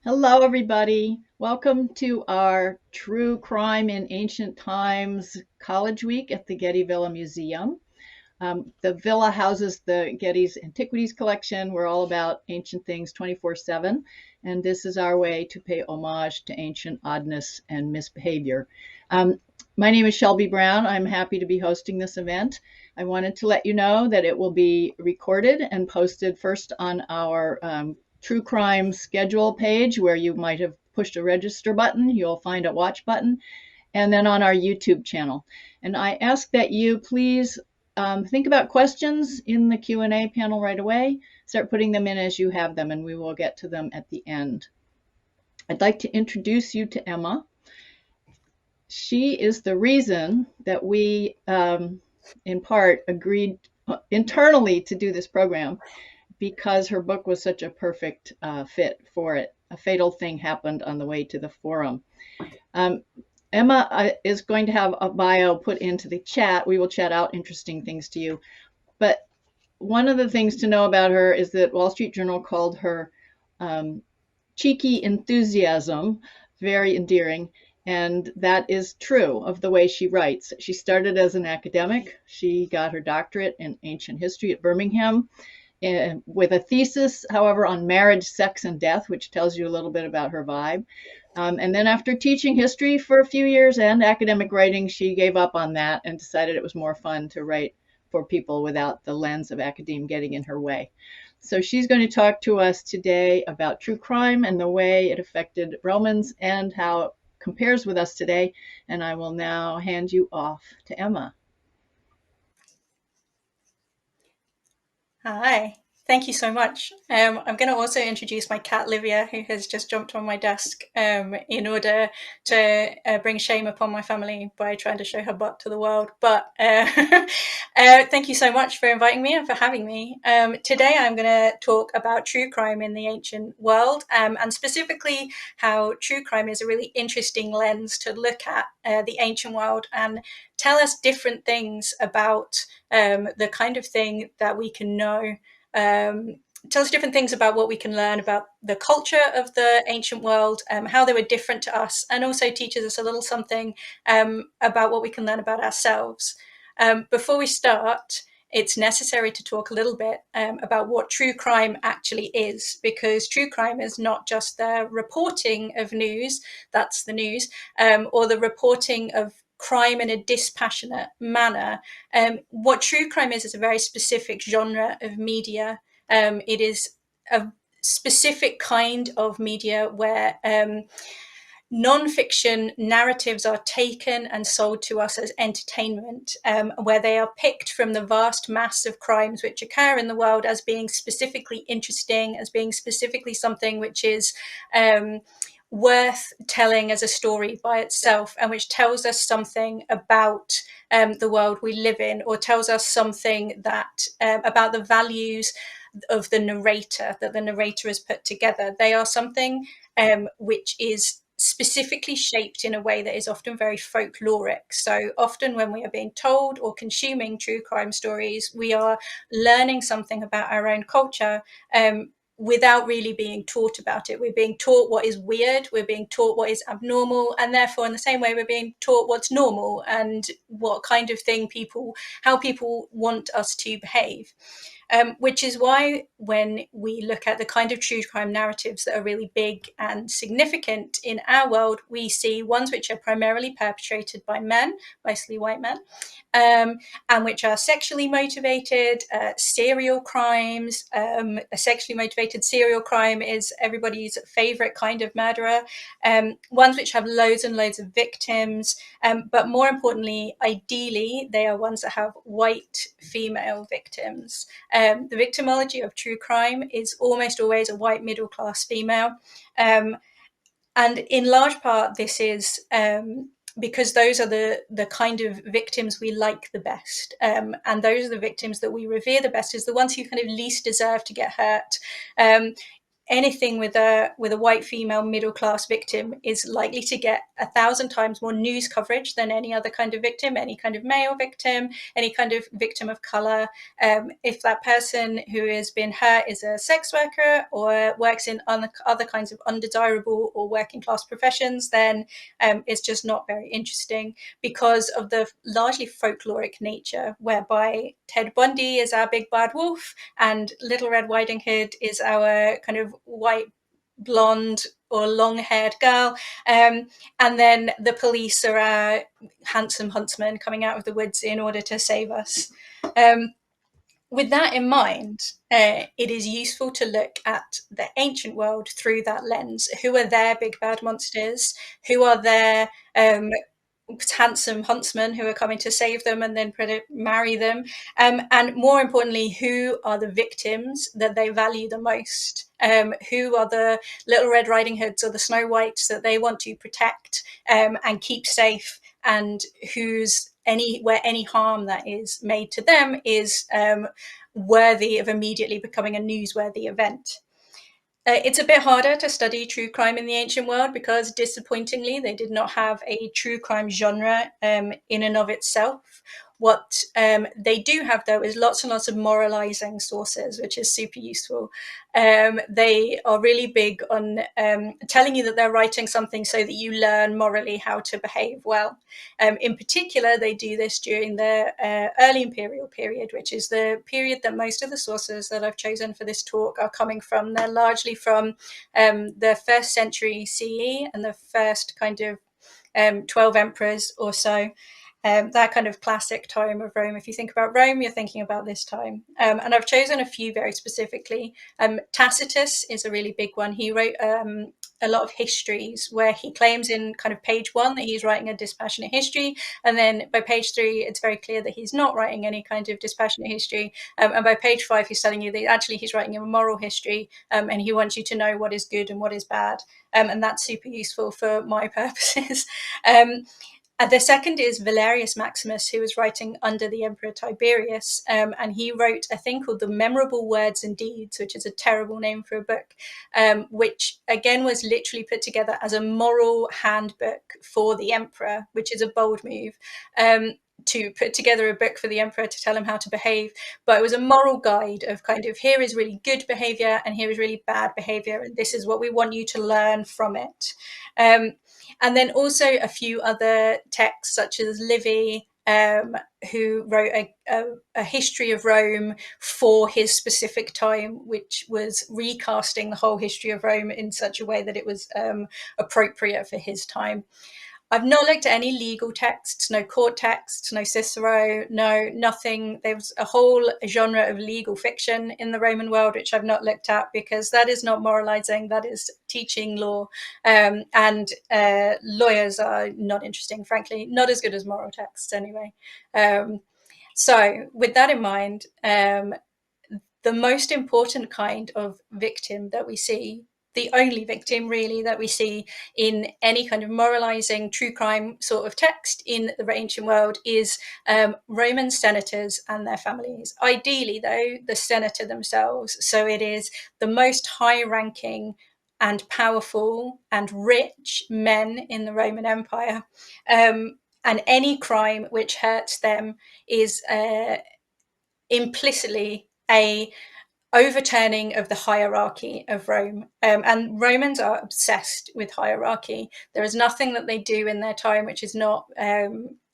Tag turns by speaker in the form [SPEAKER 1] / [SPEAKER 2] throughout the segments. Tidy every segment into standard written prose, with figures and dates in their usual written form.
[SPEAKER 1] Hello, everybody. Welcome to our True Crime in Ancient Times College Week at the Getty Villa Museum. The villa houses the Getty's Antiquities Collection. We're all about ancient things 24/7, and this is our way to pay homage to ancient oddness and misbehavior. My name is Shelby Brown. I'm happy to be hosting this event. I wanted to let you know that it will be recorded and posted first on our true crime schedule page where you might have pushed a register button. You'll find a watch button, and then on our YouTube channel. And I ask that you please think about questions in the Q&A panel right away. Start putting them in as you have them, and we will get to them at the end. I'd like to introduce you to Emma. She is the reason that we, in part, agreed internally to do this program, because her book was such a perfect fit for it. A fatal thing happened on the way to the forum. Emma is going to have a bio put into the chat. We will chat out interesting things to you. But one of the things to know about her is that Wall Street Journal called her cheeky enthusiasm, very endearing. And that is true of the way she writes. She started as an academic. She got her doctorate in ancient history at Birmingham with a thesis, however, on marriage, sex, and death, which tells you a little bit about her vibe. And then after teaching history for a few years and academic writing, she gave up on that and decided it was more fun to write for people without the lens of academia getting in her way. So she's going to talk to us today about true crime and the way it affected Romans and how it compares with us today. And I will now hand you off to Emma.
[SPEAKER 2] Hi, thank you so much. I'm going to also introduce my cat Livia, who has just jumped on my desk in order to bring shame upon my family by trying to show her butt to the world. But thank you so much for inviting me and for having me. Today I'm going to talk about true crime in the ancient world, and specifically how true crime is a really interesting lens to look at the ancient world and tell us different things about the kind of thing that we can know. Tell us different things about what we can learn about the culture of the ancient world, how they were different to us, and also teaches us a little something about what we can learn about ourselves. Before we start, it's necessary to talk a little bit about what true crime actually is, because true crime is not just the reporting of news, that's the news, or the reporting of crime in a dispassionate manner. What true crime is a very specific genre of media. It is a specific kind of media where non-fiction narratives are taken and sold to us as entertainment, where they are picked from the vast mass of crimes which occur in the world as being specifically interesting, as being specifically something which is worth telling as a story by itself, and which tells us something about the world we live in, or tells us something that about the values of the narrator that the narrator has put together. They are something which is specifically shaped in a way that is often very folkloric. So often when we are being told or consuming true crime stories, we are learning something about our own culture without really being taught about it. We're being taught what is weird, we're being taught what is abnormal, and therefore in the same way we're being taught what's normal and what kind of thing how people want us to behave. Which is why when we look at the kind of true crime narratives that are really big and significant in our world, we see ones which are primarily perpetrated by men, mostly white men, and which are sexually motivated, serial crimes. A sexually motivated serial crime is everybody's favorite kind of murderer. Ones which have loads and loads of victims, but more importantly, ideally, they are ones that have white female victims. The victimology of true crime is almost always a white middle-class female. And in large part, this is because those are the kind of victims we like the best. And those are the victims that we revere the best, as the ones who kind of least deserve to get hurt. anything with a white female middle class victim is likely to get 1,000 times more news coverage than any other kind of victim, any kind of male victim, any kind of victim of color. If that person who has been hurt is a sex worker or works in other kinds of undesirable or working class professions, then it's just not very interesting because of the largely folkloric nature, whereby Ted Bundy is our big bad wolf and Little Red Riding Hood is our kind of white blonde or long-haired girl, and then the police are our handsome huntsman coming out of the woods in order to save us. With that in mind, it is useful to look at the ancient world through that lens. Who are their big bad monsters? Who are their handsome huntsmen who are coming to save them and then marry them? And more importantly, who are the victims that they value the most? Who are the Little Red Riding Hoods or the Snow Whites that they want to protect and keep safe, and where any harm that is made to them is worthy of immediately becoming a newsworthy event. It's a bit harder to study true crime in the ancient world because, disappointingly, they did not have a true crime genre in and of itself. What they do have, though, is lots and lots of moralizing sources, which is super useful. They are really big on telling you that they're writing something so that you learn morally how to behave well. In particular, they do this during the early imperial period, which is the period that most of the sources that I've chosen for this talk are coming from. They're largely from the 1st century CE and the first kind of 12 emperors or so. That kind of classic time of Rome. If you think about Rome, you're thinking about this time. And I've chosen a few very specifically. Tacitus is a really big one. He wrote a lot of histories where he claims in kind of page 1 that he's writing a dispassionate history. And then by page 3, it's very clear that he's not writing any kind of dispassionate history. And by page 5, he's telling you that actually he's writing a moral history, and he wants you to know what is good and what is bad. And that's super useful for my purposes. The second is Valerius Maximus, who was writing under the Emperor Tiberius, and he wrote a thing called the Memorable Words and Deeds, which is a terrible name for a book, which again was literally put together as a moral handbook for the emperor, which is a bold move. To put together a book for the emperor to tell him how to behave, but it was a moral guide of kind of, here is really good behavior and here is really bad behavior, and this is what we want you to learn from it. And then also a few other texts such as Livy, who wrote a history of Rome for his specific time, which was recasting the whole history of Rome in such a way that it was appropriate for his time. I've not looked at any legal texts, no court texts, no Cicero, nothing. There's a whole genre of legal fiction in the Roman world, which I've not looked at because that is not moralizing, that is teaching law. And lawyers are not interesting, frankly, not as good as moral texts anyway. So with that in mind, the most important kind of victim that we see, the only victim really that we see in any kind of moralizing true crime sort of text in the ancient world, is Roman senators and their families. Ideally, though, the senator themselves. So it is the most high-ranking and powerful and rich men in the Roman Empire. And any crime which hurts them is implicitly a overturning of the hierarchy of Rome. And Romans are obsessed with hierarchy. There is nothing that they do in their time which is not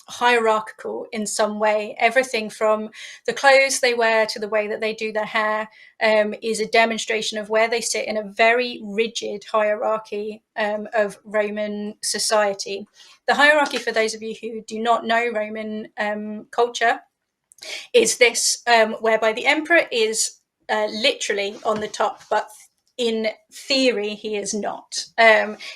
[SPEAKER 2] hierarchical in some way. Everything from the clothes they wear to the way that they do their hair is a demonstration of where they sit in a very rigid hierarchy of Roman society. The hierarchy, for those of you who do not know Roman culture, is this, whereby the emperor is literally on the top, but in theory he is not.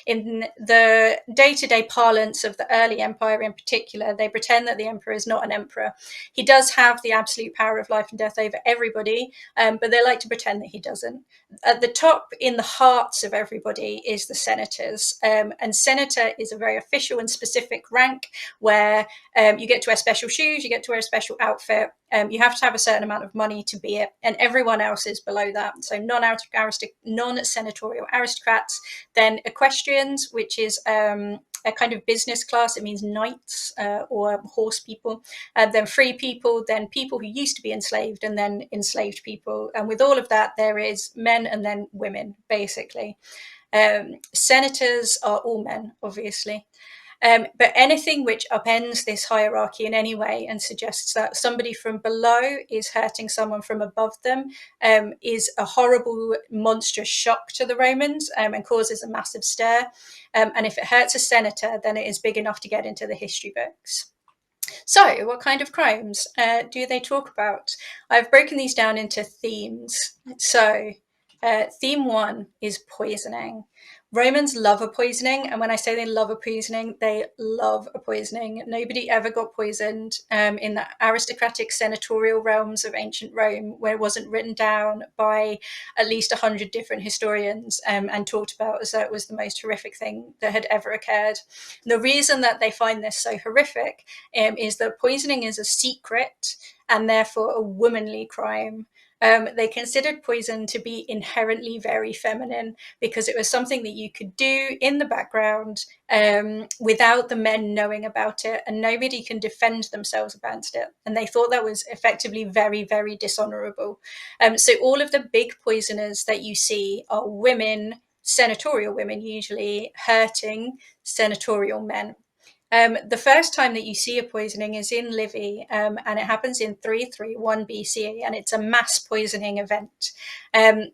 [SPEAKER 2] In the day-to-day parlance of the early empire in particular, they pretend that the emperor is not an emperor. He does have the absolute power of life and death over everybody, but they like to pretend that he doesn't. At the top, in the hearts of everybody, is the senators, and senator is a very official and specific rank where you get to wear special shoes, you get to wear a special outfit, you have to have a certain amount of money to be it, and everyone else is below that. So non-senatorial senatorial aristocrats, then equestrians, which is a kind of business class. It means knights or horse people, then free people, then people who used to be enslaved, and then enslaved people. And with all of that, there is men and then women, basically. Senators are all men, obviously. But anything which upends this hierarchy in any way and suggests that somebody from below is hurting someone from above them is a horrible, monstrous shock to the Romans and causes a massive stir. And if it hurts a senator, then it is big enough to get into the history books. So, what kind of crimes do they talk about? I've broken these down into themes. So, theme one is poisoning. Romans love a poisoning, and when I say they love a poisoning, they love a poisoning. Nobody ever got poisoned in the aristocratic senatorial realms of ancient Rome, where it wasn't written down by at least 100 different historians and talked about as though it was the most horrific thing that had ever occurred. The reason that they find this so horrific is that poisoning is a secret and therefore a womanly crime. They considered poison to be inherently very feminine because it was something that you could do in the background without the men knowing about it, and nobody can defend themselves against it. And they thought that was effectively very, very dishonorable. So all of the big poisoners that you see are women, senatorial women usually, hurting senatorial men. The first time that you see a poisoning is in Livy, and it happens in 331 BC, and it's a mass poisoning event,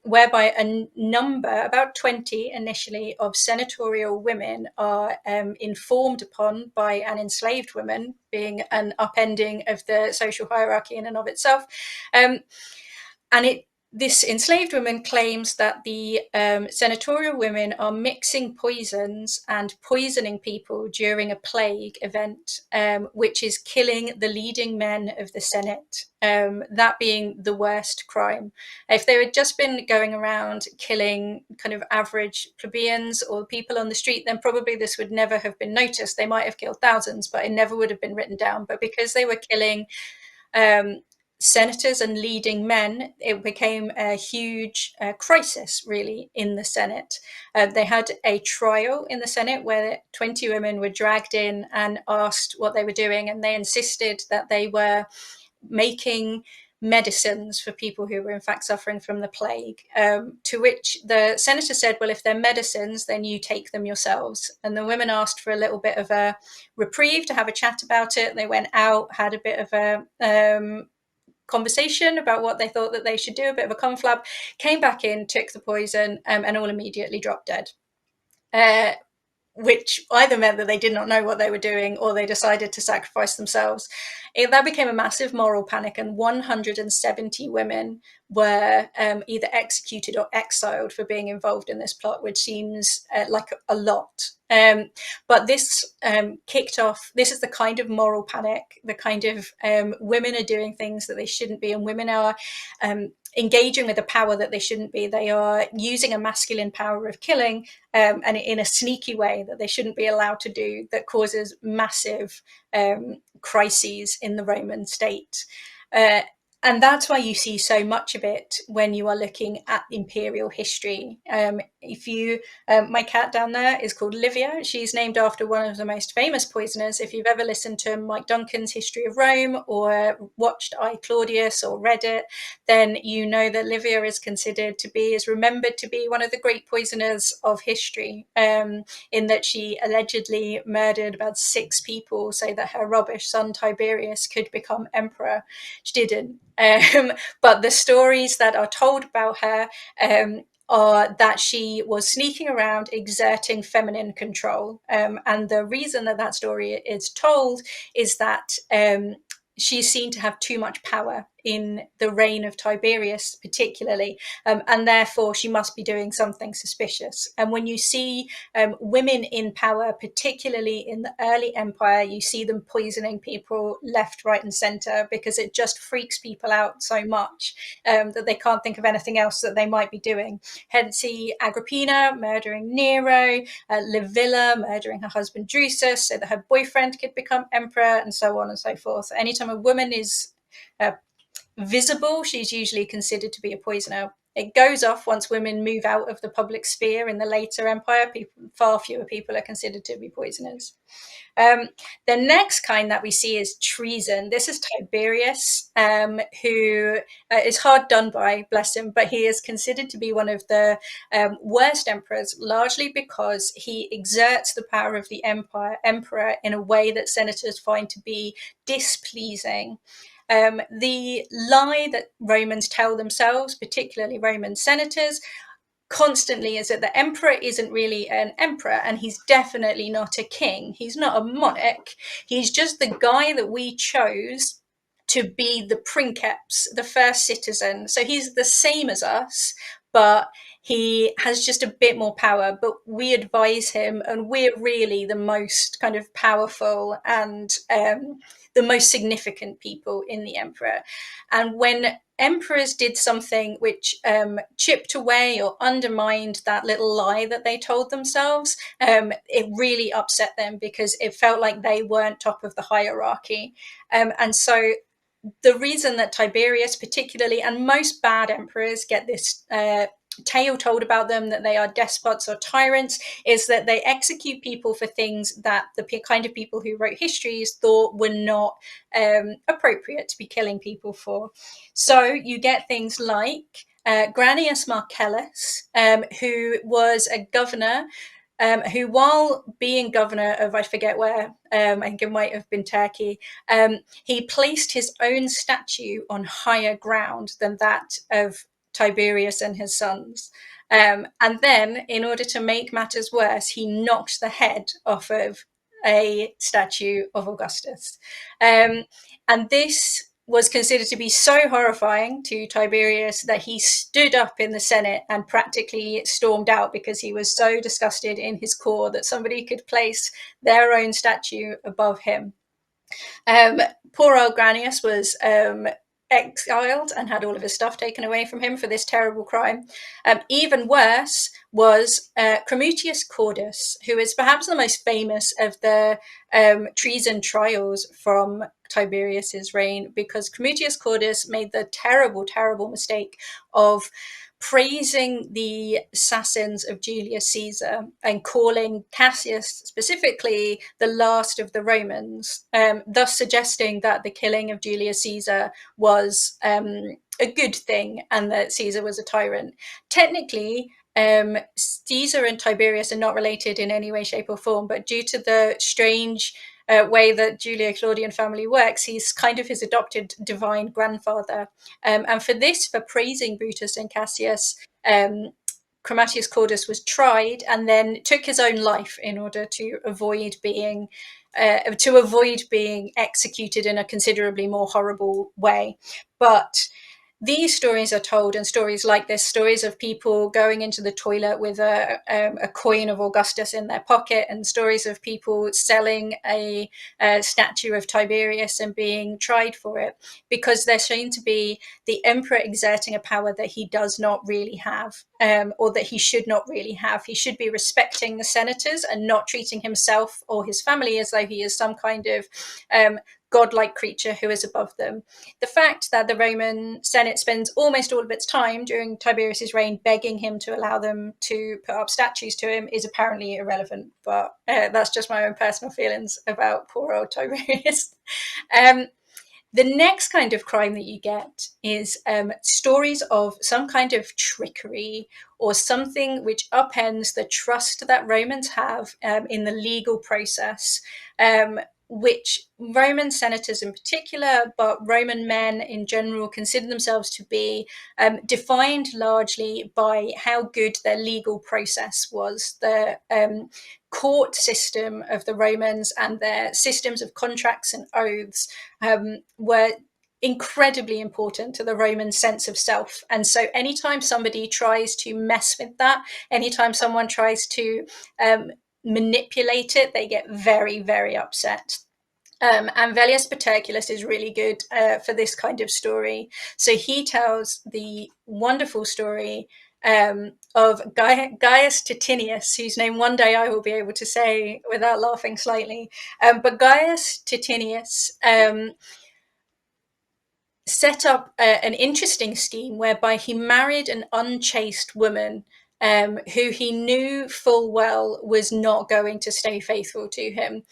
[SPEAKER 2] whereby a number, about 20 initially, of senatorial women are informed upon by an enslaved woman, being an upending of the social hierarchy in and of itself. This enslaved woman claims that the senatorial women are mixing poisons and poisoning people during a plague event, which is killing the leading men of the Senate, that being the worst crime. If they had just been going around killing kind of average plebeians or people on the street, then probably this would never have been noticed. They might have killed thousands, but it never would have been written down. But because they were killing senators and leading men, it became a huge crisis, really, in the Senate. They had a trial in the Senate where 20 women were dragged in and asked what they were doing, and they insisted that they were making medicines for people who were in fact suffering from the plague, to which the senator said, well, if they're medicines, then you take them yourselves. And the women asked for a little bit of a reprieve to have a chat about it. They went out, had a bit of a conversation about what they thought that they should do, a bit of a conflab, came back in, took the poison, and all immediately dropped dead. Which either meant that they did not know what they were doing or they decided to sacrifice themselves. That became a massive moral panic, and 170 women were either executed or exiled for being involved in this plot, which seems like a lot. But this kicked off, this is the kind of moral panic, the kind of women are doing things that they shouldn't be, and women are engaging with a power that they shouldn't be. They are using a masculine power of killing and in a sneaky way that they shouldn't be allowed to do, that causes massive crises in the Roman state. And that's why you see so much of it when you are looking at imperial history. My cat down there is called Livia. She's named after one of the most famous poisoners. If you've ever listened to Mike Duncan's History of Rome or watched I, Claudius or read it, then you know that Livia is remembered to be one of the great poisoners of history, in that she allegedly murdered about 6 people so that her rubbish son Tiberius could become emperor. She didn't. But the stories that are told about her are that she was sneaking around exerting feminine control. And the reason that story is told is that she's seen to have too much power in the reign of Tiberius particularly, and therefore she must be doing something suspicious. And when you see women in power, particularly in the early empire, you see them poisoning people left, right and centre, because it just freaks people out so much that they can't think of anything else that they might be doing. Hence see Agrippina murdering Nero, Livilla murdering her husband Drusus so that her boyfriend could become emperor, and so on and so forth. Anytime a woman is visible, she's usually considered to be a poisoner. It goes off once women move out of the public sphere in the later empire. Far fewer people are considered to be poisoners. The next kind that we see is treason. This is Tiberius, who is hard done by, bless him, but he is considered to be one of the worst emperors, largely because he exerts the power of the emperor in a way that senators find to be displeasing. The lie that Romans tell themselves, particularly Roman senators, constantly is that the emperor isn't really an emperor, and he's definitely not a king. He's not a monarch. He's just the guy that we chose to be the princeps, the first citizen. So he's the same as us, but he has just a bit more power. But we advise him, and we're really the most kind of powerful and the most significant people in the emperor. And when emperors did something which chipped away or undermined that little lie that they told themselves, it really upset them because it felt like they weren't top of the hierarchy. And so the reason that Tiberius particularly, and most bad emperors get this tale told about them that they are despots or tyrants, is that they execute people for things that the kind of people who wrote histories thought were not appropriate to be killing people for. So you get things like Granius Marcellus, who was a governor who, while being governor of, I forget where, I think it might have been Turkey, he placed his own statue on higher ground than that of Tiberius and his sons. And then, in order to make matters worse, he knocked the head off of a statue of Augustus. And this was considered to be so horrifying to Tiberius that he stood up in the Senate and practically stormed out because he was so disgusted in his core that somebody could place their own statue above him. Poor old Granius was exiled and had all of his stuff taken away from him for this terrible crime. Even worse was Cremutius Cordus, who is perhaps the most famous of the treason trials from Tiberius's reign, because Cremutius Cordus made the terrible, terrible mistake of praising the assassins of Julius Caesar and calling Cassius specifically the last of the Romans, thus suggesting that the killing of Julius Caesar was a good thing and that Caesar was a tyrant. Technically, Caesar and Tiberius are not related in any way, shape, or form, but due to the strange way that Julio-Claudian family works, he's kind of his adopted divine grandfather. And for this, for praising Brutus and Cassius, Cremutius Cordus was tried and then took his own life in order to avoid being executed in a considerably more horrible way. But these stories are told, and stories like this, stories of people going into the toilet with a coin of Augustus in their pocket, and stories of people selling a statue of Tiberius and being tried for it, because they're shown to be the emperor exerting a power that he does not really have, or that he should not really have. He should be respecting the senators and not treating himself or his family as though he is some kind of godlike creature who is above them. The fact that the Roman Senate spends almost all of its time during Tiberius's reign begging him to allow them to put up statues to him is apparently irrelevant, but that's just my own personal feelings about poor old Tiberius. The next kind of crime that you get is stories of some kind of trickery or something which upends the trust that Romans have in the legal process, which Roman senators in particular, but Roman men in general, consider themselves to be defined largely by how good their legal process was. The court system of the Romans and their systems of contracts and oaths were incredibly important to the Roman sense of self. And so anytime somebody tries to mess with that, anytime someone tries to manipulate it, they get very, very upset. And Velius Paterculus is really good for this kind of story. So he tells the wonderful story of Gaius Titinius, whose name one day I will be able to say without laughing slightly. But Gaius Titinius set up an interesting scheme whereby he married an unchaste woman who he knew full well was not going to stay faithful to him.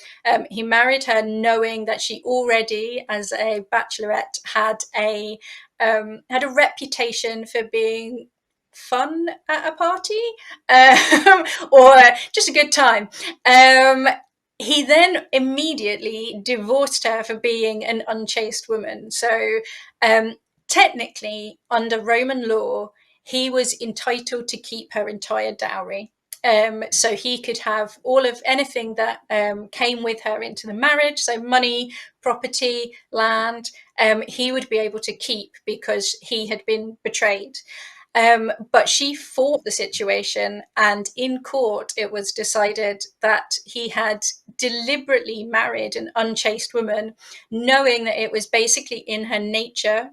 [SPEAKER 2] He married her knowing that she already, as a bachelorette, had a reputation for being fun at a party, or just a good time. He then immediately divorced her for being an unchaste woman. So, technically, under Roman law, he was entitled to keep her entire dowry. So he could have all of anything that came with her into the marriage, so money, property, land, he would be able to keep because he had been betrayed. But she fought the situation, and in court, it was decided that he had deliberately married an unchaste woman, knowing that it was basically in her nature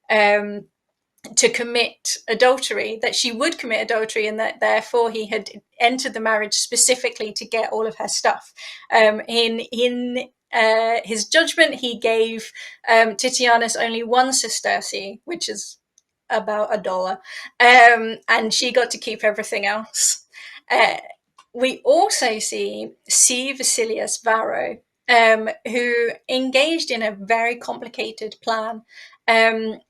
[SPEAKER 2] um, to commit adultery, that she would commit adultery, and that therefore he had entered the marriage specifically to get all of her stuff. In his judgment, he gave Titianus only one sesterce, which is about $1, and she got to keep everything else. We also see C. Vasilius Varro, who engaged in a very complicated plan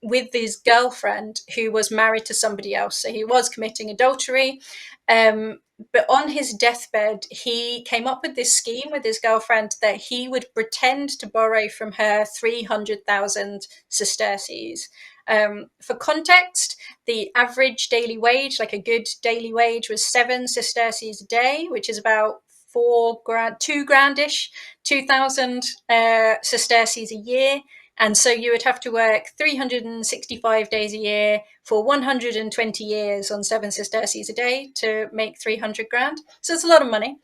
[SPEAKER 2] with his girlfriend, who was married to somebody else. So he was committing adultery. But on his deathbed, he came up with this scheme with his girlfriend that he would pretend to borrow from her 300,000 sesterces. For context, the average daily wage, like a good daily wage, was 7 sesterces a day, which is about 4 grand, 2 grandish, 2,000 sesterces a year. And so you would have to work 365 days a year for 120 years on 7 sesterces a day to make 300 grand. So it's a lot of money.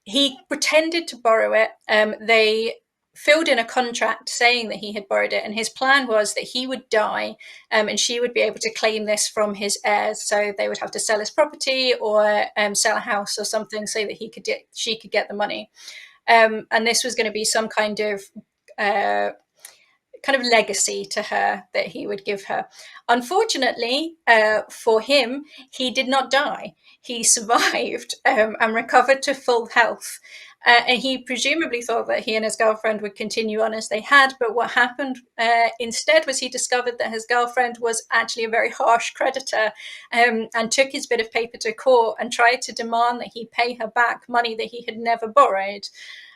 [SPEAKER 2] He pretended to borrow it. They filled in a contract saying that he had borrowed it, and his plan was that he would die, and she would be able to claim this from his heirs. So they would have to sell his property or sell a house or something so that she could get the money. And this was going to be some kind of legacy to her that he would give her. Unfortunately, for him, he did not die. He survived and recovered to full health. And he presumably thought that he and his girlfriend would continue on as they had. But what happened instead was he discovered that his girlfriend was actually a very harsh creditor, and took his bit of paper to court and tried to demand that he pay her back money that he had never borrowed.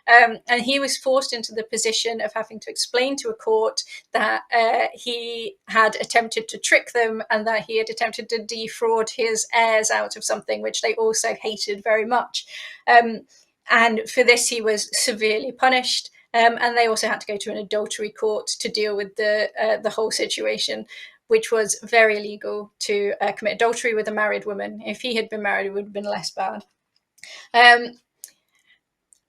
[SPEAKER 2] And he was forced into the position of having to explain to a court that he had attempted to trick them and that he had attempted to defraud his heirs out of something which they also hated very much. And for this, he was severely punished. And they also had to go to an adultery court to deal with the whole situation, which was very illegal to commit adultery with a married woman. If he had been married, it would have been less bad.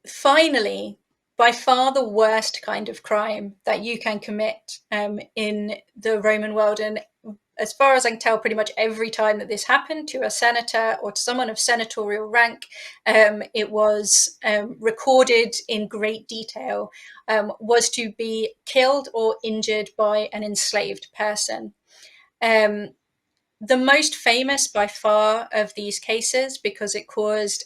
[SPEAKER 2] Finally, by far the worst kind of crime that you can commit in the Roman world, and as far as I can tell, pretty much every time that this happened to a senator or to someone of senatorial rank, it was recorded in great detail, was to be killed or injured by an enslaved person. The most famous by far of these cases, because it caused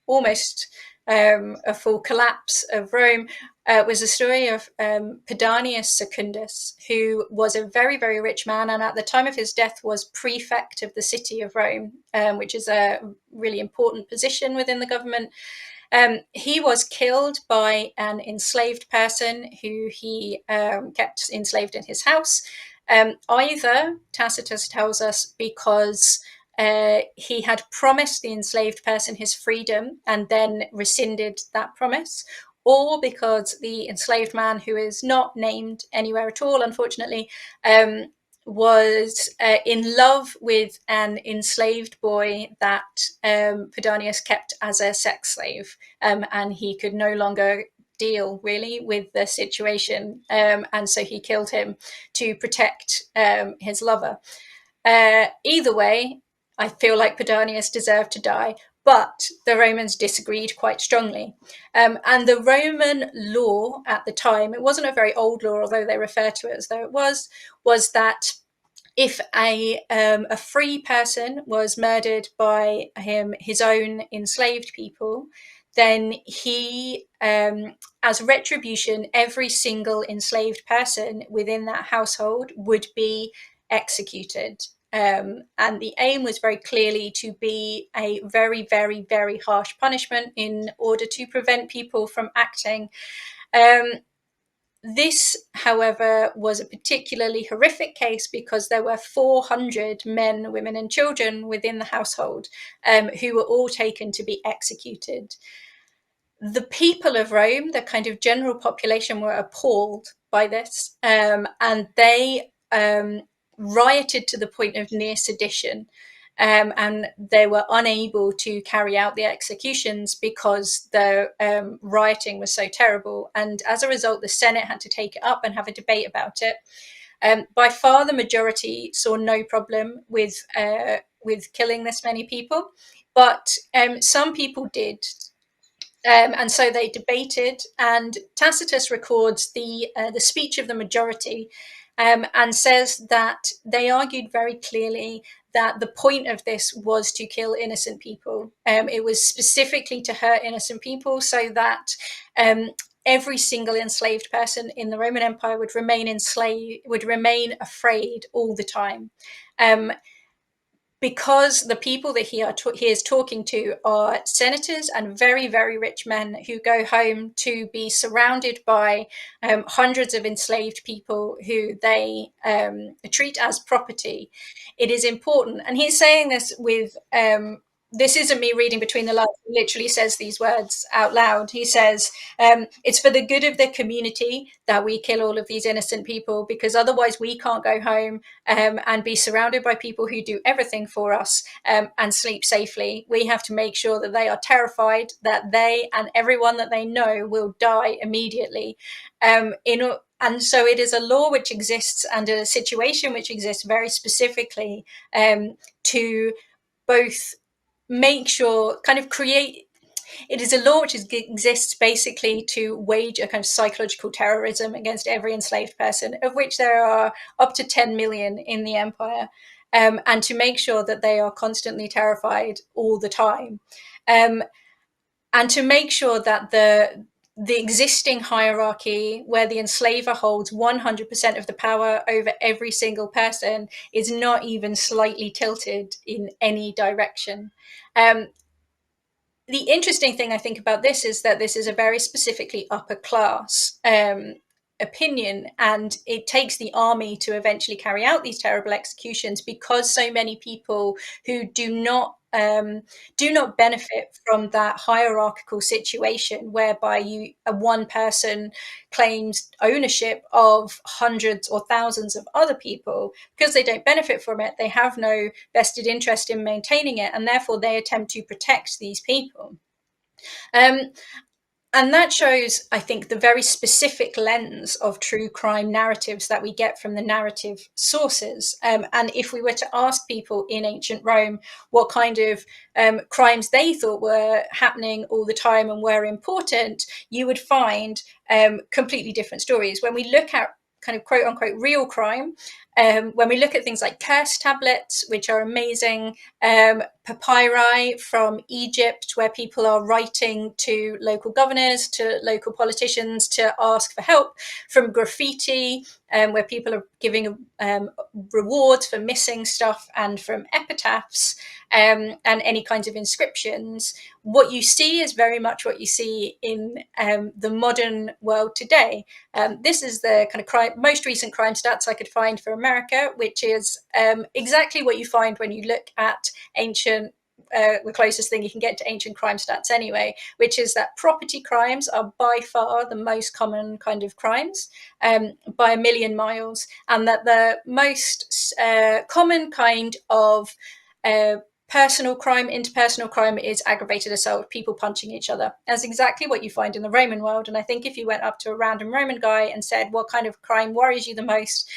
[SPEAKER 2] almost a full collapse of Rome, was the story of Pedanius Secundus, who was a very, very rich man, and at the time of his death was prefect of the city of Rome, which is a really important position within the government. He was killed by an enslaved person who he kept enslaved in his house. Either, Tacitus tells us, because he had promised the enslaved person his freedom and then rescinded that promise, or because the enslaved man, who is not named anywhere at all, unfortunately, was in love with an enslaved boy that Pedanius kept as a sex slave, and he could no longer deal really with the situation, and so he killed him to protect his lover. Either way, I feel like Pedanius deserved to die, But the Romans disagreed quite strongly. And the Roman law at the time, it wasn't a very old law, although they refer to it as though it was that if a free person was murdered by his own enslaved people, then he, as retribution, every single enslaved person within that household would be executed. And the aim was very clearly to be a very, very, very harsh punishment in order to prevent people from acting. This, however, was a particularly horrific case because there were 400 men, women, and children within the household who were all taken to be executed. The people of Rome, the kind of general population, were appalled by this, and they rioted to the point of near sedition. And they were unable to carry out the executions because the rioting was so terrible. And as a result, the Senate had to take it up and have a debate about it. By far, the majority saw no problem with killing this many people, but some people did. And so they debated, and Tacitus records the speech of the majority, and says that they argued very clearly that the point of this was to kill innocent people. It was specifically to hurt innocent people, so that every single enslaved person in the Roman Empire would remain afraid all the time. Because the people that he is talking to are senators and very, very rich men who go home to be surrounded by hundreds of enslaved people who they treat as property. It is important. And he's saying this with, this isn't me reading between the lines. He literally says these words out loud. He says, it's for the good of the community that we kill all of these innocent people, because otherwise we can't go home and be surrounded by people who do everything for us and sleep safely. We have to make sure that they are terrified that they and everyone that they know will die immediately. And so it is a law which exists and a situation which exists very specifically to both make sure, kind of create, it is a law which exists basically to wage a kind of psychological terrorism against every enslaved person, of which there are up to 10 million in the empire, and to make sure that they are constantly terrified all the time. And to make sure that the existing hierarchy, where the enslaver holds 100% of the power over every single person, is not even slightly tilted in any direction. The interesting thing I think about this is that this is a very specifically upper class opinion, and it takes the army to eventually carry out these terrible executions because so many people who do not benefit from that hierarchical situation whereby one person claims ownership of hundreds or thousands of other people. Because they don't benefit from it, they have no vested interest in maintaining it, and therefore they attempt to protect these people. And that shows, I think, the very specific lens of true crime narratives that we get from the narrative sources. And if we were to ask people in ancient Rome what kind of crimes they thought were happening all the time and were important, you would find completely different stories. When we look at kind of quote unquote real crime, when we look at things like curse tablets, which are amazing, papyri from Egypt, where people are writing to local governors, to local politicians to ask for help, from graffiti, where people are giving rewards for missing stuff, and from epitaphs and any kinds of inscriptions, what you see is very much what you see in the modern world today. This is the kind of most recent crime stats I could find for America, which is exactly what you find when you look at ancient, the closest thing you can get to ancient crime stats anyway, which is that property crimes are by far the most common kind of crimes, by a million miles, and that the most common kind of personal crime, interpersonal crime, is aggravated assault, people punching each other. That's exactly what you find in the Roman world. And I think if you went up to a random Roman guy and said, what kind of crime worries you the most?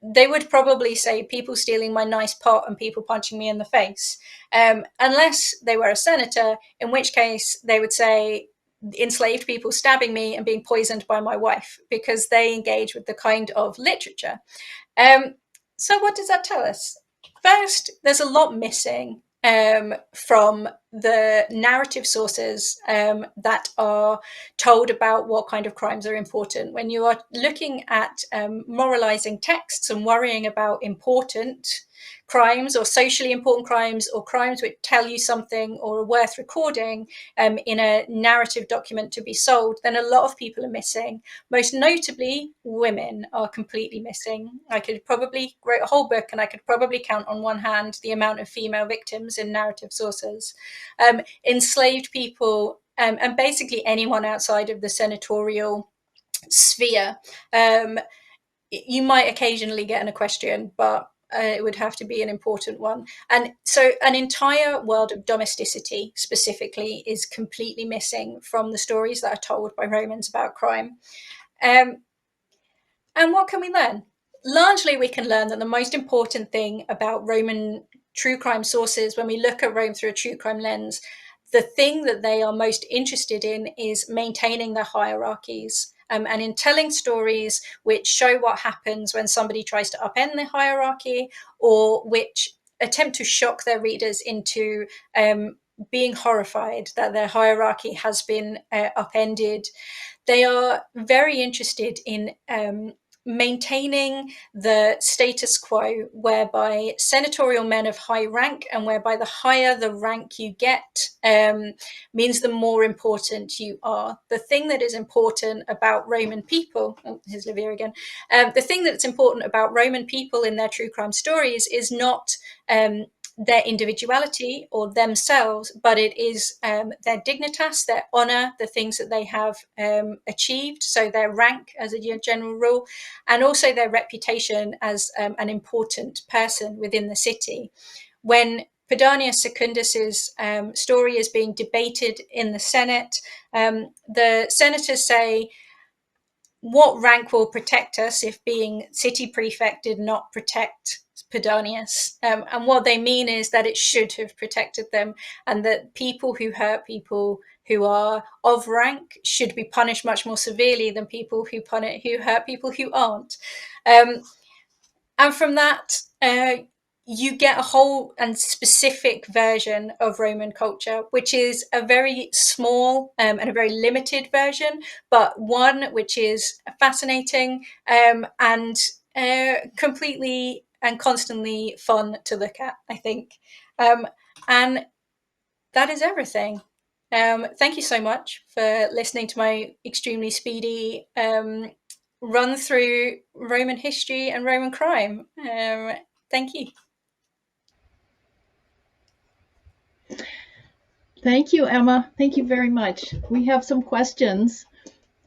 [SPEAKER 2] they would probably say people stealing my nice pot and people punching me in the face, unless they were a senator, in which case they would say enslaved people stabbing me and being poisoned by my wife, because they engage with the kind of literature. Um, so what does that tell us? First, there's a lot missing from the narrative sources that are told about what kind of crimes are important. When you are looking at moralizing texts and worrying about important crimes or socially important crimes or crimes which tell you something or are worth recording in a narrative document to be sold, then a lot of people are missing. Most notably, women are completely missing. I could probably write a whole book and I could probably count on one hand the amount of female victims in narrative sources. Enslaved people, and basically anyone outside of the senatorial sphere. You might occasionally get an equestrian, but it would have to be an important one. And so an entire world of domesticity specifically is completely missing from the stories that are told by Romans about crime. And what can we learn? Largely, we can learn that the most important thing about Roman true crime sources, when we look at Rome through a true crime lens, the thing that they are most interested in is maintaining their hierarchies. And in telling stories which show what happens when somebody tries to upend the hierarchy, or which attempt to shock their readers into being horrified that their hierarchy has been upended. They are very interested in maintaining the status quo, whereby senatorial men of high rank, and whereby the higher the rank you get means the more important you are. The thing that is important about Roman people, here's Livia again, the thing that's important about Roman people in their true crime stories is not their individuality or themselves, but it is their dignitas, their honor, the things that they have achieved, so their rank as a general rule, and also their reputation as an important person within the city. When Pedanius Secundus's story is being debated in the Senate, the senators say, what rank will protect us if being city prefect did not protect Pedanius? And what they mean is that it should have protected them, and that people who hurt people who are of rank should be punished much more severely than people who hurt people who aren't. And from that, you get a whole and specific version of Roman culture, which is a very small and a very limited version, but one which is fascinating and completely and constantly fun to look at, I think. And that is everything. Thank you so much for listening to my extremely speedy run through Roman history and Roman crime. Thank you.
[SPEAKER 1] Thank you, Emma. Thank you very much. We have some questions,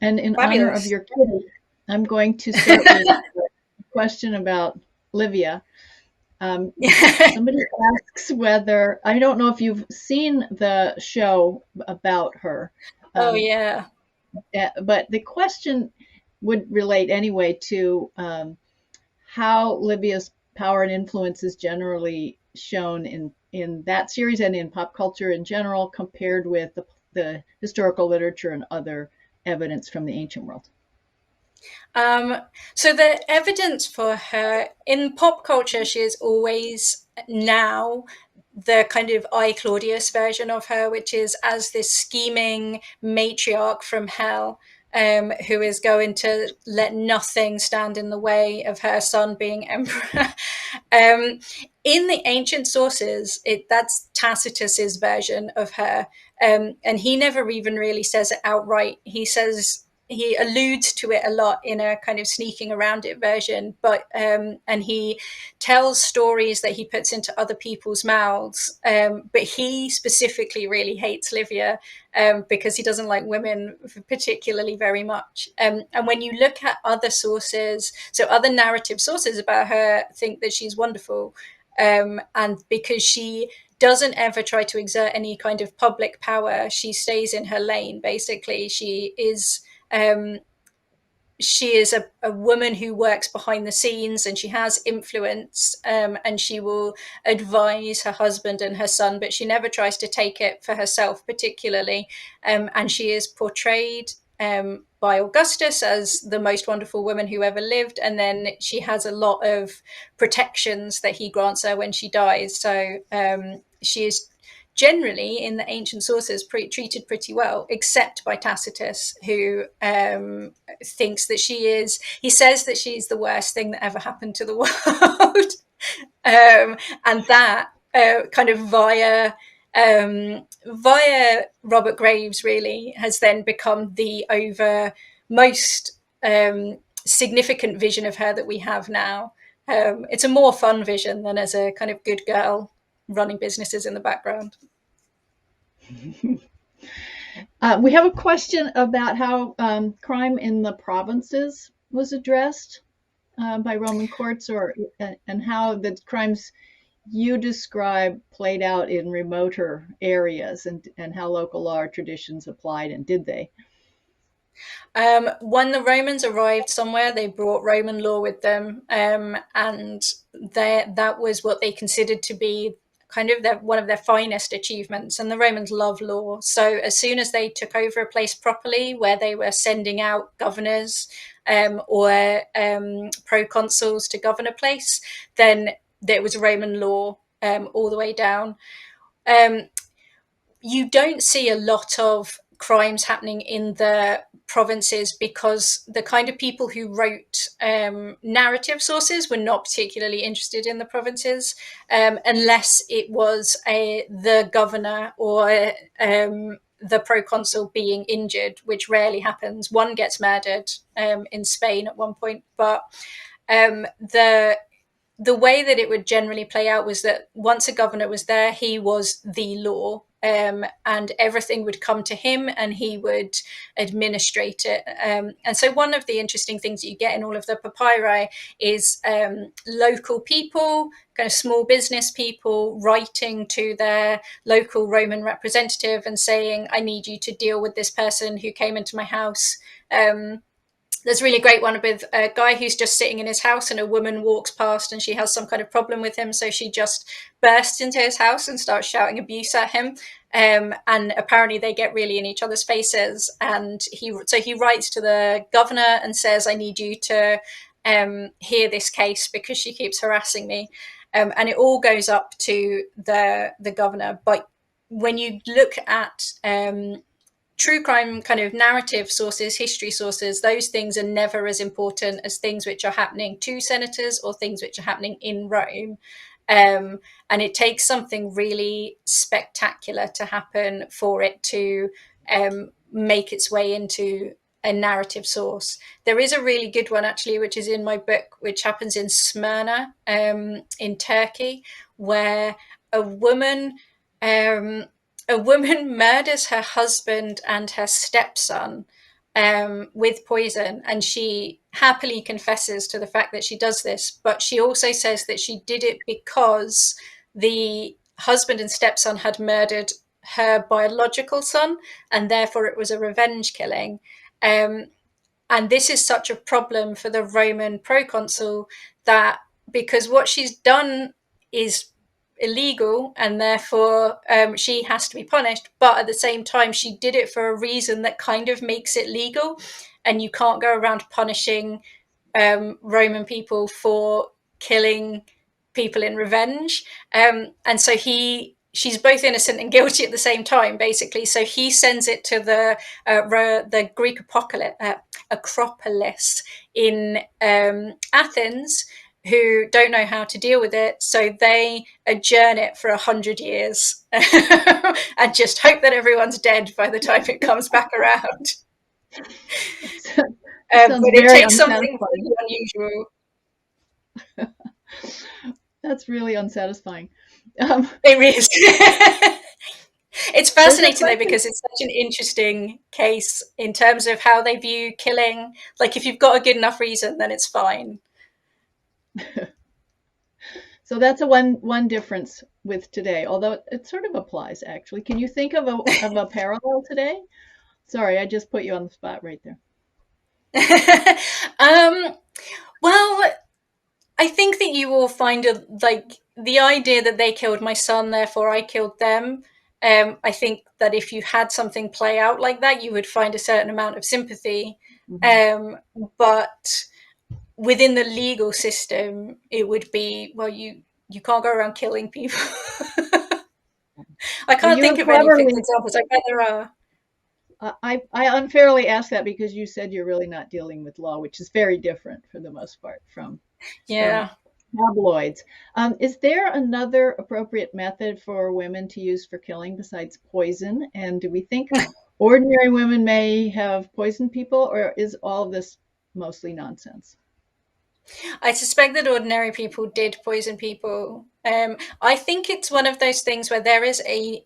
[SPEAKER 1] and in honor of
[SPEAKER 2] Fabulous.
[SPEAKER 1] your kitty, I'm going to start with a question about Livia. Somebody asks whether, I don't know if you've seen the show about her.
[SPEAKER 2] Oh, yeah.
[SPEAKER 1] But the question would relate anyway to how Livia's power and influence is generally shown in that series and in pop culture in general, compared with the historical literature and other evidence from the ancient world.
[SPEAKER 2] So the evidence for her in pop culture, she is always now the kind of I Claudius version of her, which is as this scheming matriarch from hell, who is going to let nothing stand in the way of her son being emperor. In the ancient sources, that's Tacitus's version of her, and he never even really says it outright. He alludes to it a lot in a kind of sneaking around it version, but and he tells stories that he puts into other people's mouths. But he specifically really hates Livia because he doesn't like women particularly very much. And when you look at other sources, so other narrative sources about her think that she's wonderful, and because she doesn't ever try to exert any kind of public power, she stays in her lane. Basically, she is she is a woman who works behind the scenes, and she has influence, and she will advise her husband and her son, but she never tries to take it for herself particularly. And she is portrayed by Augustus as the most wonderful woman who ever lived, and then she has a lot of protections that he grants her when she dies. So she is generally in the ancient sources treated pretty well, except by Tacitus, who thinks that he says that she's the worst thing that ever happened to the world. And that kind of via Robert Graves really has then become the most significant vision of her that we have now. It's a more fun vision than as a kind of good girl running businesses in the background.
[SPEAKER 1] We have a question about how crime in the provinces was addressed by Roman courts, and how the crimes you describe played out in remoter areas, and how local law or traditions applied, and did they?
[SPEAKER 2] When the Romans arrived somewhere, they brought Roman law with them, and that was what they considered to be kind of one of their finest achievements. And the Romans love law. So as soon as they took over a place properly, where they were sending out governors or proconsuls to govern a place, then there was Roman law all the way down. You don't see a lot of crimes happening in the provinces because the kind of people who wrote narrative sources were not particularly interested in the provinces, unless it was the governor or the proconsul being injured, which rarely happens. One gets murdered in Spain at one point, but the way that it would generally play out was that once a governor was there, he was the law, and everything would come to him and he would administrate it. And so one of the interesting things that you get in all of the papyri is local people, kind of small business people, writing to their local Roman representative and saying, I need you to deal with this person who came into my house. There's a really great one with a guy who's just sitting in his house and a woman walks past and she has some kind of problem with him. So she just bursts into his house and starts shouting abuse at him. And apparently they get really in each other's faces. And he writes to the governor and says, I need you to hear this case because she keeps harassing me. And it all goes up to the governor. But when you look at true crime kind of narrative sources, history sources, those things are never as important as things which are happening to senators or things which are happening in Rome. And it takes something really spectacular to happen for it to make its way into a narrative source. There is a really good one actually, which is in my book, which happens in Smyrna, in Turkey, where a woman murders her husband and her stepson with poison, and she happily confesses to the fact that she does this, but she also says that she did it because the husband and stepson had murdered her biological son, and therefore it was a revenge killing. And this is such a problem for the Roman proconsul, that because what she's done is illegal and therefore she has to be punished, but at the same time she did it for a reason that kind of makes it legal, and you can't go around punishing Roman people for killing people in revenge. And so she's both innocent and guilty at the same time, basically. So he sends it to the Greek Acropolis in Athens, who don't know how to deal with it. So they adjourn it for 100 years and just hope that everyone's dead by the time it comes back around. But it takes something really
[SPEAKER 1] unusual. That's really unsatisfying.
[SPEAKER 2] It really is. It's fascinating though, because it's such an interesting case in terms of how they view killing. Like if you've got a good enough reason, then it's fine.
[SPEAKER 1] So that's one difference with today, although it sort of applies actually. Can you think of a parallel today? Sorry, I just put you on the spot right there.
[SPEAKER 2] um, well, I think that you will find like the idea that they killed my son, therefore I killed them. I think that if you had something play out like that, you would find a certain amount of sympathy.
[SPEAKER 1] Mhm.
[SPEAKER 2] Um, but within the legal system, it would be, well, you can't go around killing people. I
[SPEAKER 1] Well,
[SPEAKER 2] can't
[SPEAKER 1] you
[SPEAKER 2] think
[SPEAKER 1] have
[SPEAKER 2] of any fixed
[SPEAKER 1] cleverly,
[SPEAKER 2] examples. I bet there are.
[SPEAKER 1] I unfairly asked that because you said you're really not dealing with law, which is very different for the most part from
[SPEAKER 2] Yeah.
[SPEAKER 1] tabloids. Is there another appropriate method for women to use for killing besides poison? And do we think ordinary women may have poisoned people, or is all of this mostly nonsense?
[SPEAKER 2] I suspect that ordinary people did poison people. I think it's one of those things where there is a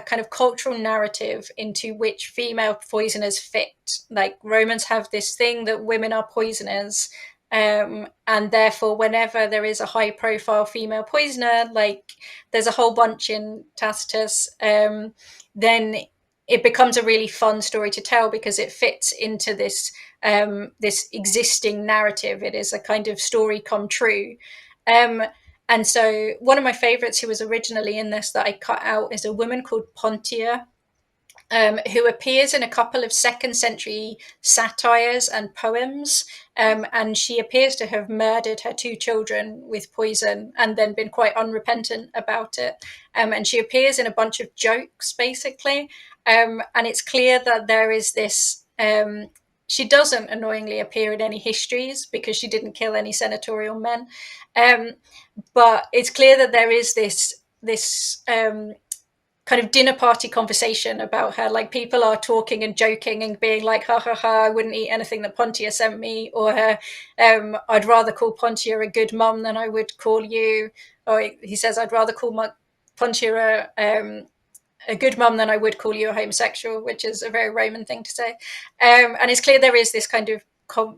[SPEAKER 2] kind of cultural narrative into which female poisoners fit. Like Romans have this thing that women are poisoners, and therefore, whenever there is a high-profile female poisoner, like there's a whole bunch in Tacitus, then it becomes a really fun story to tell because it fits into this existing narrative. It is a kind of story come true. Um, and so, one of my favorites who was originally in this that I cut out is a woman called Pontia, who appears in a couple of second century satires and poems. And she appears to have murdered her two children with poison and then been quite unrepentant about it. And she appears in a bunch of jokes, basically. And it's clear that there is this. She doesn't annoyingly appear in any histories because she didn't kill any senatorial men. Um, but it's clear that there is this kind of dinner party conversation about her. Like people are talking and joking and being like, ha ha ha, I wouldn't eat anything that Pontia sent me, or her, I'd rather call Pontia a good mum than I would call you. Or he says, I'd rather call Pontia a good mum than I would call you a homosexual, which is a very Roman thing to say. And it's clear there is this kind of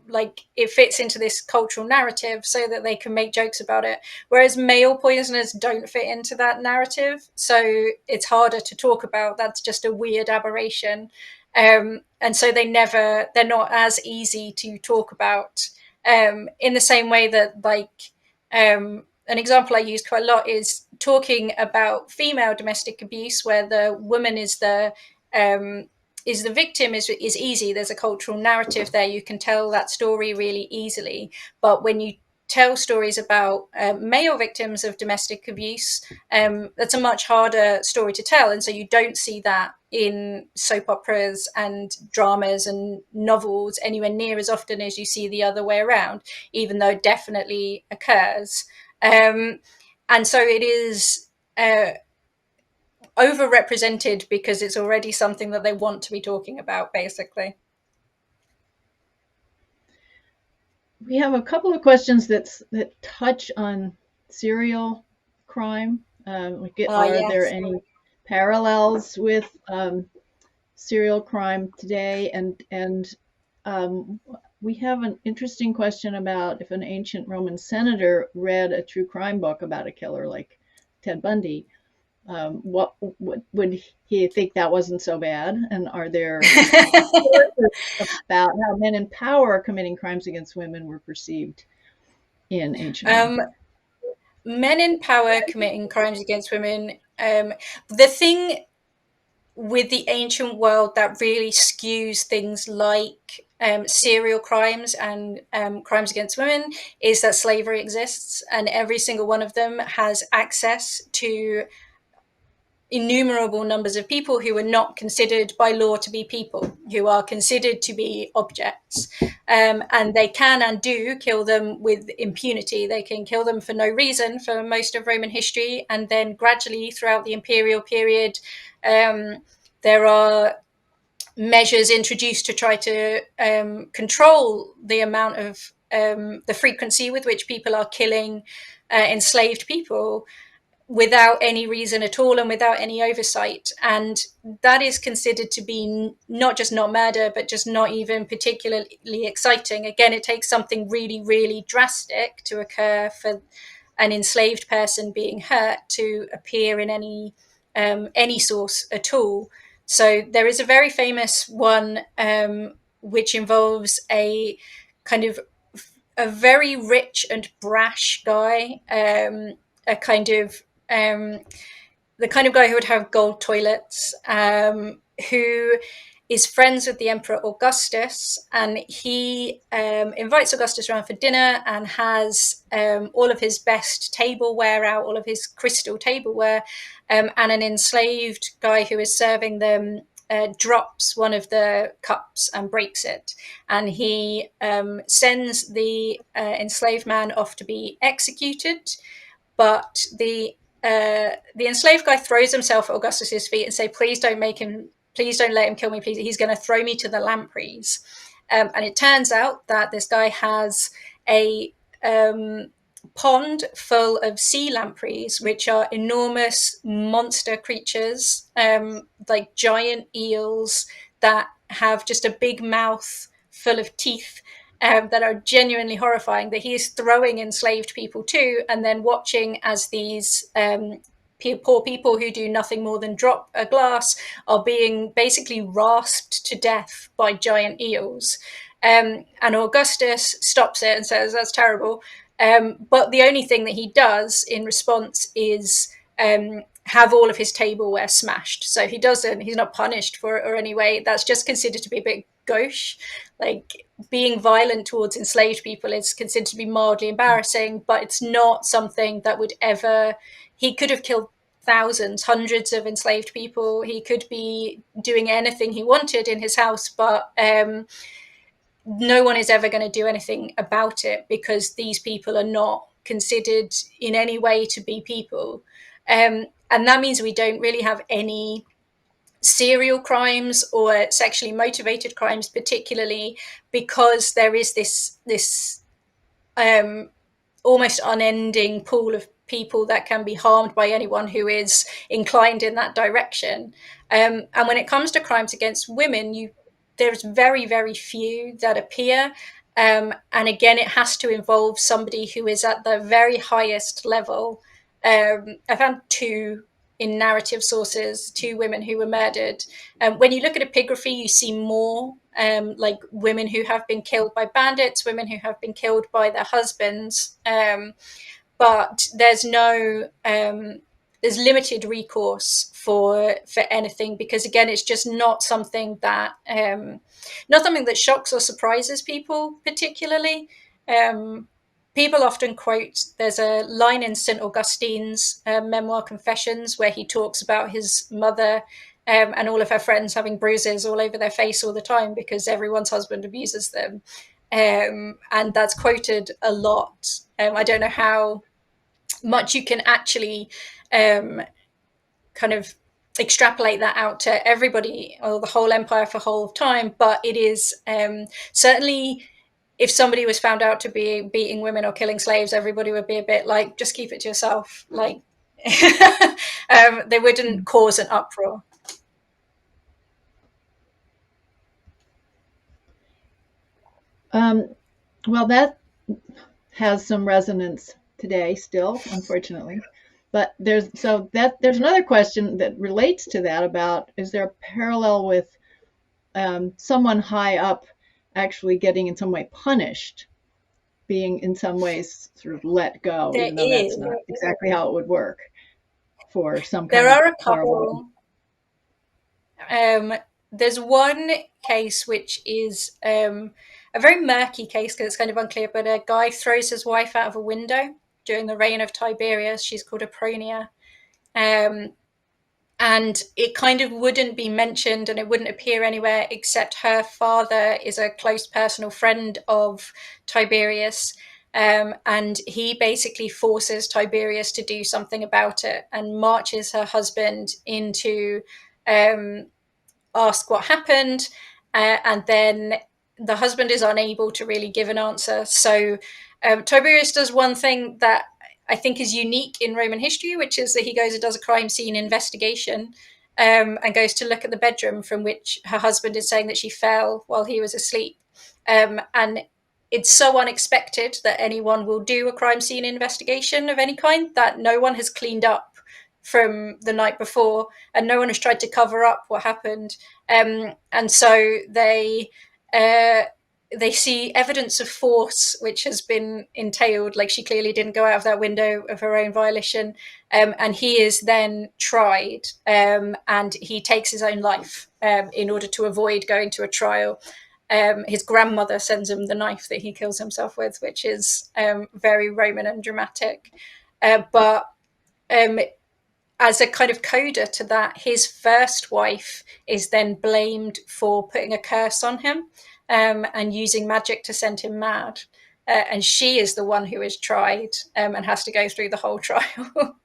[SPEAKER 2] like it fits into this cultural narrative so that they can make jokes about it, whereas male poisoners don't fit into that narrative, so it's harder to talk about. That's just a weird aberration. And so they're not as easy to talk about, in the same way that an example I use quite a lot is talking about female domestic abuse, where the woman um, is the victim is easy. There's a cultural narrative there. You can tell that story really easily. But when you tell stories about male victims of domestic abuse, that's a much harder story to tell. And so you don't see that in soap operas and dramas and novels anywhere near as often as you see the other way around, even though it definitely occurs. Um, and so it is overrepresented because it's already something that they want to be talking about, basically.
[SPEAKER 1] We have a couple of questions that touch on serial crime.
[SPEAKER 2] Ah,
[SPEAKER 1] Are there
[SPEAKER 2] yes.
[SPEAKER 1] any parallels with serial crime today? And um, we have an interesting question about if an ancient Roman senator read a true crime book about a killer like Ted Bundy, what would he think that wasn't so bad? And are there sources about how men in power committing crimes against women were perceived in ancient Rome?
[SPEAKER 2] um, Men in power committing crimes against women. The thing with the ancient world that really skews things like serial crimes and crimes against women is that slavery exists, and every single one of them has access to innumerable numbers of people who are not considered by law to be people, who are considered to be objects. And they can and do kill them with impunity. They can kill them for no reason for most of Roman history. And then gradually throughout the imperial period, um, there are measures introduced to try to control the amount of the frequency with which people are killing enslaved people without any reason at all and without any oversight. And that is considered to be not just not murder, but just not even particularly exciting. Again, it takes something really, really drastic to occur for an enslaved person being hurt to appear in any source at all. So there is a very famous one. which involves a kind of a very rich and brash guy, a kind of the kind of guy who would have gold toilets, who is friends with the Emperor Augustus, and he invites Augustus around for dinner and has all of his best tableware out, all of his crystal tableware, and an enslaved guy who is serving them drops one of the cups and breaks it. And he sends the enslaved man off to be executed, but the enslaved guy throws himself at Augustus's feet and say, please don't let him kill me, please. He's going to throw me to the lampreys. And it turns out that this guy has a pond full of sea lampreys, which are enormous monster creatures, like giant eels that have just a big mouth full of teeth, that are genuinely horrifying, that he is throwing enslaved people to, and then watching as these poor people who do nothing more than drop a glass are being basically rasped to death by giant eels. And Augustus stops it and says, that's terrible. But the only thing that he does in response is have all of his tableware smashed. So he's not punished for it or any way. That's just considered to be a bit gauche. Like, being violent towards enslaved people is considered to be mildly embarrassing, but it's not something that would ever. He could have killed thousands, hundreds of enslaved people. He could be doing anything he wanted in his house, but no one is ever going to do anything about it because these people are not considered in any way to be people. And that means we don't really have any serial crimes or sexually motivated crimes, particularly because there is this almost unending pool of people that can be harmed by anyone who is inclined in that direction. And when it comes to crimes against women, there's very, very few that appear. And again, it has to involve somebody who is at the very highest level. I found two in narrative sources, two women who were murdered. When you look at epigraphy, you see more like women who have been killed by bandits, women who have been killed by their husbands. But there's limited recourse for anything, because again, it's just not something that shocks or surprises people particularly. People often quote, there's a line in St. Augustine's memoir Confessions where he talks about his mother and all of her friends having bruises all over their face all the time because everyone's husband abuses them. And that's quoted a lot. I don't know how much you can actually kind of extrapolate that out to everybody or the whole empire for whole of time, but it is certainly, if somebody was found out to be beating women or killing slaves, everybody would be a bit like, just keep it to yourself. Like, they wouldn't cause an uproar.
[SPEAKER 1] Well, that has some resonance today still, unfortunately. But there's another question that relates to that about, is there a parallel with someone high up actually getting in some way punished, being in some ways sort of let go,
[SPEAKER 2] There
[SPEAKER 1] even though
[SPEAKER 2] is.
[SPEAKER 1] that's not exactly how it would work for some kind
[SPEAKER 2] There
[SPEAKER 1] of
[SPEAKER 2] are a
[SPEAKER 1] horrible.
[SPEAKER 2] couple. There's one case which is a very murky case because it's kind of unclear, but a guy throws his wife out of a window during the reign of Tiberius. She's called Apronia. And it kind of wouldn't be mentioned and it wouldn't appear anywhere, except her father is a close personal friend of Tiberius. And he basically forces Tiberius to do something about it and marches her husband into ask what happened. And then the husband is unable to really give an answer. So Tiberius does one thing that I think is unique in Roman history, which is that he goes and does a crime scene investigation and goes to look at the bedroom from which her husband is saying that she fell while he was asleep. And it's so unexpected that anyone will do a crime scene investigation of any kind that no one has cleaned up from the night before and no one has tried to cover up what happened. And so they they see evidence of force which has been entailed, like she clearly didn't go out of that window of her own volition, and he is then tried, and he takes his own life in order to avoid going to a trial. His grandmother sends him the knife that he kills himself with, which is very Roman and dramatic. But as a kind of coda to that, his first wife is then blamed for putting a curse on him, and using magic to send him mad. And she is the one who is tried, and has to go through the whole trial.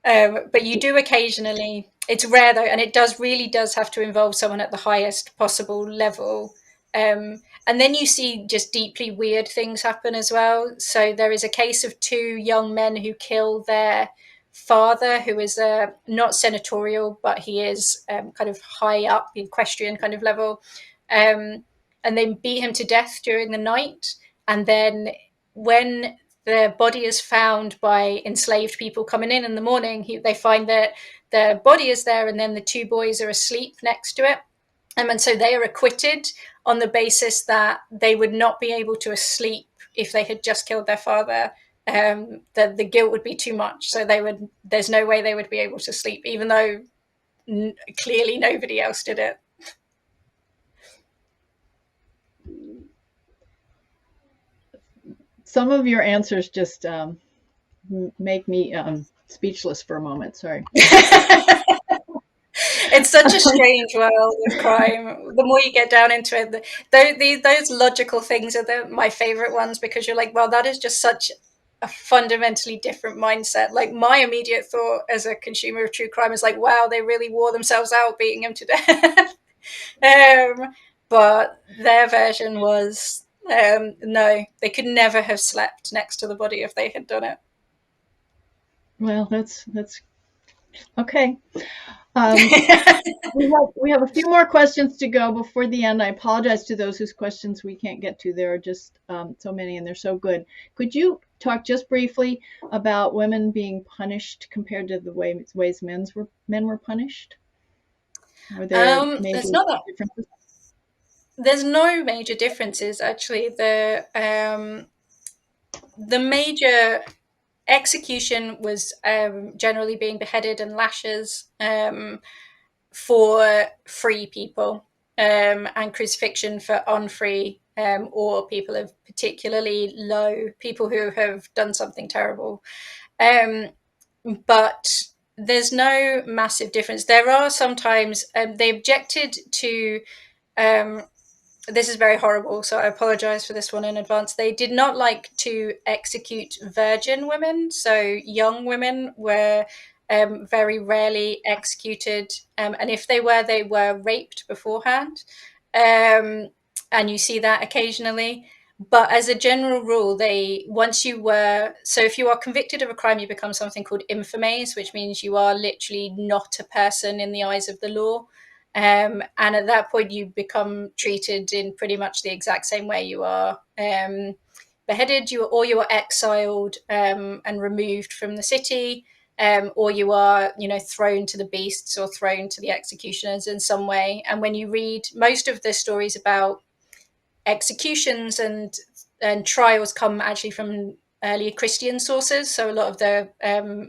[SPEAKER 2] But you do occasionally, it's rare though, and it really does have to involve someone at the highest possible level. And then you see just deeply weird things happen as well. So there is a case of two young men who kill their father, who is not senatorial, but he is kind of high up, equestrian kind of level. And they beat him to death during the night. And then when the body is found by enslaved people coming in the morning, they find that the body is there, and then the two boys are asleep next to it. And so they are acquitted on the basis that they would not be able to sleep if they had just killed their father. That the guilt would be too much, so there's no way they would be able to sleep, even though clearly nobody else did it.
[SPEAKER 1] Some of your answers just make me speechless for a moment. Sorry.
[SPEAKER 2] It's such a strange world of crime. The more you get down into it, those logical things are my favorite ones, because you're like, well, that is just such a fundamentally different mindset. Like, my immediate thought as a consumer of true crime is like, wow, they really wore themselves out beating him to death. But their version was, no, they could never have slept next to the body if they had done it.
[SPEAKER 1] Well, that's okay. We have a few more questions to go before the end. I apologize to those whose questions we can't get to. There are just so many, and they're so good. Could you talk just briefly about women being punished compared to the ways men were punished? Are there major differences?
[SPEAKER 2] There's no major differences, actually. The major execution was generally being beheaded and lashes for free people, and crucifixion for unfree, or people of particularly low, people who have done something terrible. But there's no massive difference. There are sometimes, they objected to, this is very horrible, so I apologize for this one in advance. They did not like to execute virgin women, so young women were very rarely executed, and if they were raped beforehand, and you see that occasionally. But as a general rule, if you are convicted of a crime, you become something called infames, which means you are literally not a person in the eyes of the law. And at that point, you become treated in pretty much the exact same way. You are beheaded, you are exiled, and removed from the city, or you are, thrown to the beasts or thrown to the executioners in some way. And when you read most of the stories about executions and trials, come actually from early Christian sources. So a lot of the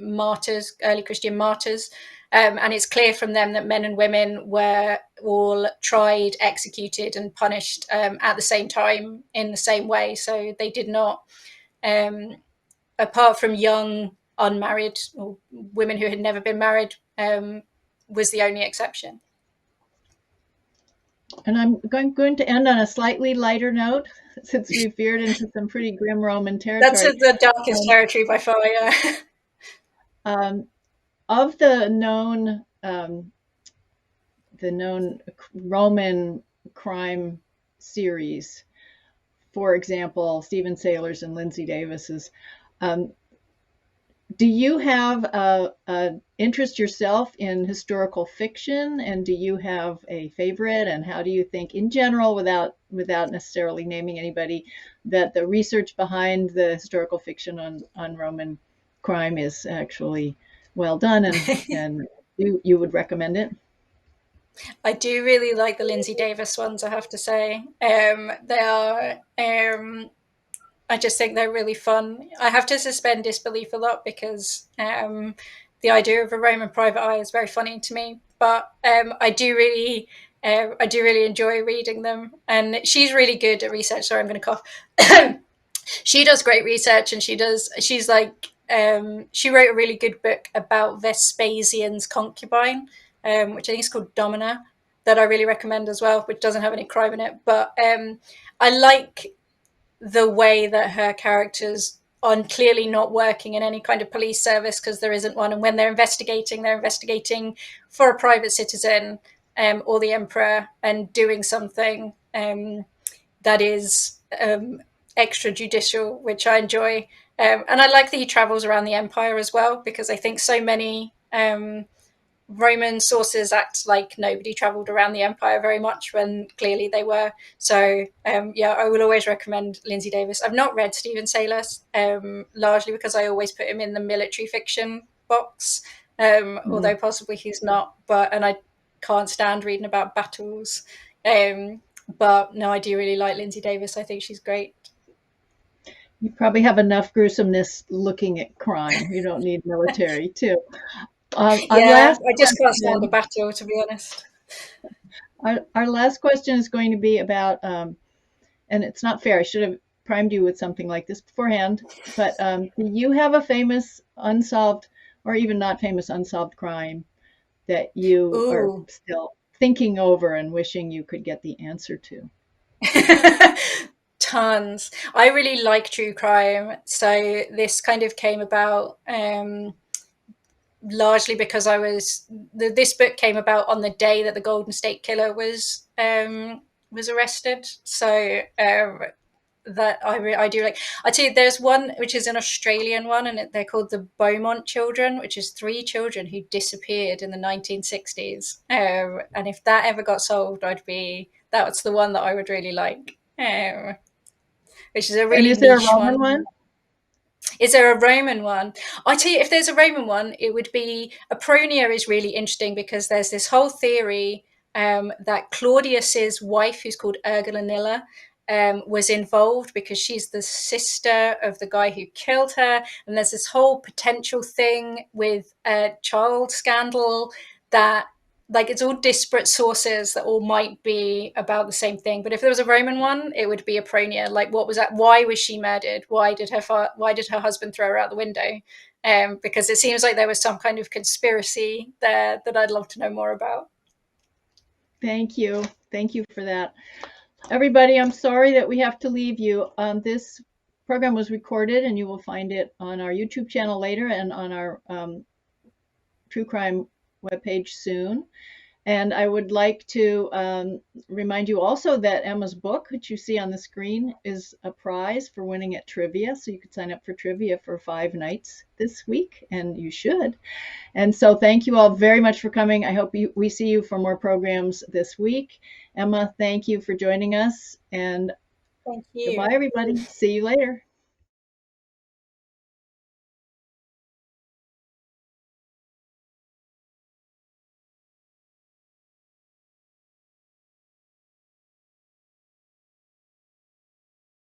[SPEAKER 2] martyrs, early Christian martyrs, and it's clear from them that men and women were all tried, executed, and punished at the same time in the same way. So they did not, apart from young unmarried or women who had never been married, was the only exception.
[SPEAKER 1] And I'm going to end on a slightly lighter note, since we've veered into some pretty grim Roman territory.
[SPEAKER 2] That's the darkest territory by far, yeah.
[SPEAKER 1] Of the known Roman crime series, for example, Stephen Saylor's and Lindsay Davis's, do you have a interest yourself in historical fiction, and do you have a favorite? And how do you think, in general, without necessarily naming anybody, that the research behind the historical fiction on Roman crime is actually well done, and you would recommend it?
[SPEAKER 2] I do really like the Lindsay Davis ones, I have to say. They are, I just think they're really fun. I have to suspend disbelief a lot because the idea of a Roman private eye is very funny to me. But I do really enjoy reading them. And she's really good at research. Sorry, I'm going to cough. She does great research, and she's like, she wrote a really good book about Vespasian's concubine, which I think is called Domina, that I really recommend as well, which doesn't have any crime in it. But I like the way that her characters are clearly not working in any kind of police service because there isn't one. And when they're investigating for a private citizen, or the emperor, and doing something that is extrajudicial, which I enjoy. And I like that he travels around the empire as well, because I think so many Roman sources act like nobody travelled around the empire very much when clearly they were. So yeah, I will always recommend Lindsay Davis. I've not read Stephen Saylor, largely because I always put him in the military fiction box, although possibly he's not. And I can't stand reading about battles. But no, I do really like Lindsay Davis. I think she's great.
[SPEAKER 1] You probably have enough gruesomeness looking at crime. You don't need military too. Our
[SPEAKER 2] Yeah,
[SPEAKER 1] last
[SPEAKER 2] I just can't stand a
[SPEAKER 1] question,
[SPEAKER 2] battle, to be honest.
[SPEAKER 1] our last question is going to be about, and it's not fair. I should have primed you with something like this beforehand. But do you have a famous unsolved, or even not famous unsolved crime that you are
[SPEAKER 2] Ooh.
[SPEAKER 1] still thinking over and wishing you could get the answer to?
[SPEAKER 2] Tons. I really like true crime. So this kind of came about largely because this book came about on the day that the Golden State Killer was arrested. So that I do like. I tell you, there's one which is an Australian one, and they're called the Beaumont Children, which is three children who disappeared in the 1960s. And if that ever got solved, that's the one that I would really like. Which is a
[SPEAKER 1] And
[SPEAKER 2] really
[SPEAKER 1] is there a
[SPEAKER 2] niche
[SPEAKER 1] Roman
[SPEAKER 2] one.
[SPEAKER 1] one?
[SPEAKER 2] Is there a Roman one? I tell you, if there's a Roman one, it would be Apronia is really interesting because there's this whole theory that Claudius's wife, who's called Ergolanilla, was involved because she's the sister of the guy who killed her, and there's this whole potential thing with a child scandal that like it's all disparate sources that all might be about the same thing. But if there was a Roman one, it would be Apronia. Like, what was that? Why was she murdered? Why did her husband throw her out the window? Because it seems like there was some kind of conspiracy there that I'd love to know more about.
[SPEAKER 1] Thank you. Thank you for that. Everybody, I'm sorry that we have to leave you. This program was recorded, and you will find it on our YouTube channel later and on our true crime webpage soon. And I would like to remind you also that Emma's book, which you see on the screen, is a prize for winning at trivia. So you could sign up for trivia for 5 nights this week, and you should. And so thank you all very much for coming. I hope we see you for more programs this week. Emma, thank you for joining us. And
[SPEAKER 2] Thank
[SPEAKER 1] goodbye,
[SPEAKER 2] you.
[SPEAKER 1] everybody. See you later.